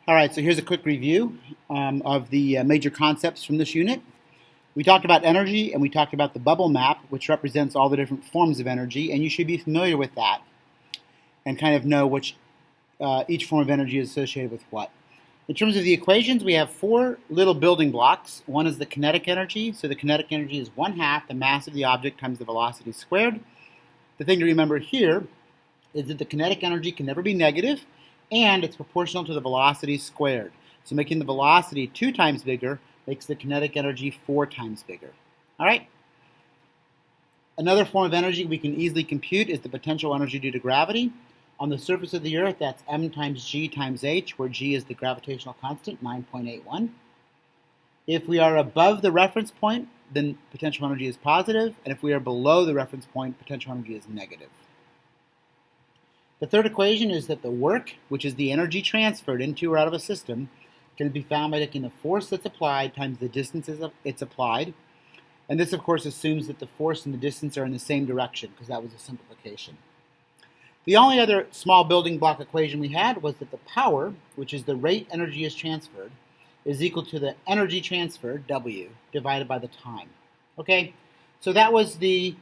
All right, so here's a quick review of the major concepts from this unit. We talked about energy and we talked about the bubble map, which represents all the different forms of energy, and you should be familiar with that and kind of know which each form of energy is associated with what. In terms of the equations, we have four little building blocks. One is the kinetic energy. So the kinetic energy is 1/2 the mass of the object times the velocity squared. The thing to remember here is that the kinetic energy can never be negative, and it's proportional to the velocity squared. So making the velocity 2 times bigger makes the kinetic energy 4 times bigger. All right? Another form of energy we can easily compute is the potential energy due to gravity. On the surface of the Earth, that's m times g times h, where g is the gravitational constant, 9.81. If we are above the reference point, then potential energy is positive, and if we are below the reference point, potential energy is negative. The third equation is that the work, which is the energy transferred into or out of a system, can be found by taking the force that's applied times the distance it's applied. And this, of course, assumes that the force and the distance are in the same direction, because that was a simplification. The only other small building block equation we had was that the power, which is the rate energy is transferred, is equal to the energy transferred, W, divided by the time. Okay, so that was the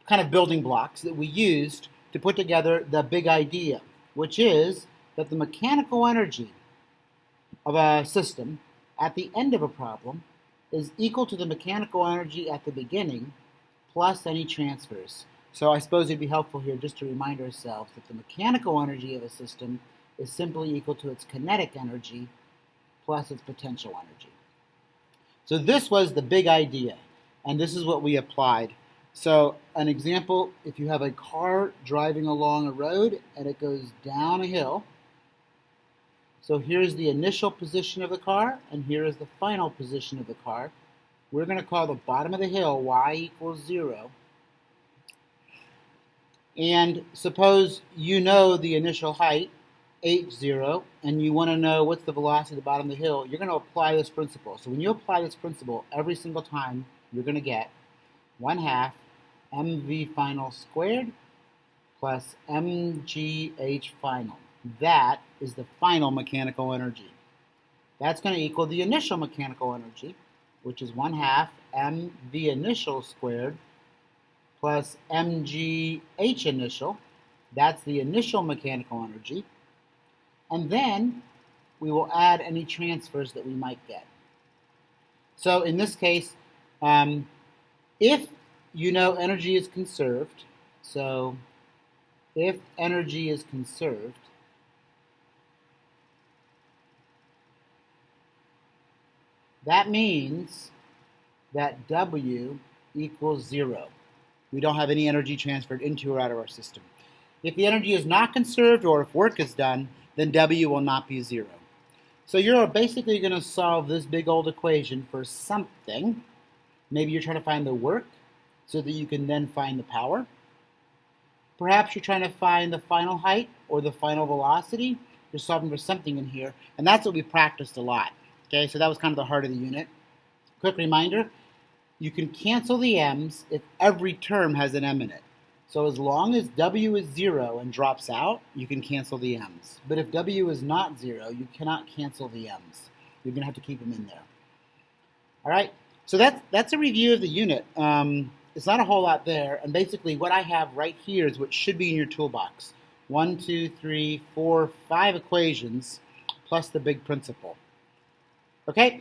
kind of building blocks that we used to put together the big idea, which is that the mechanical energy of a system at the end of a problem is equal to the mechanical energy at the beginning plus any transfers. So I suppose it'd be helpful here just to remind ourselves that the mechanical energy of a system is simply equal to its kinetic energy plus its potential energy. So this was the big idea, and this is what we applied. So an example, if you have a car driving along a road and it goes down a hill, so here's the initial position of the car, and here is the final position of the car. We're going to call the bottom of the hill y equals 0. And suppose you know the initial height, h0, and you want to know what's the velocity at the bottom of the hill. You're going to apply this principle. So when you apply this principle every single time, you're going to get 1/2 mv final squared plus mgh final. That is the final mechanical energy. That's going to equal the initial mechanical energy, which is 1/2 mv initial squared plus mgh initial. That's the initial mechanical energy. And then we will add any transfers that we might get. So in this case, if you know energy is conserved, so if energy is conserved, that means that W equals 0. We don't have any energy transferred into or out of our system. If the energy is not conserved, or if work is done, then W will not be 0. So you're basically going to solve this big old equation for something. Maybe you're trying to find the work so that you can then find the power. Perhaps you're trying to find the final height or the final velocity. You're solving for something in here, and that's what we practiced a lot. Okay, so that was kind of the heart of the unit. Quick reminder, you can cancel the m's if every term has an m in it. So as long as W is 0 and drops out, you can cancel the m's. But if W is not 0, you cannot cancel the m's. You're going to have to keep them in there. All right, so that's a review of the unit. It's not a whole lot there, and basically what I have right here is what should be in your toolbox. 1, 2, 3, 4, 5 equations plus the big principle. Okay?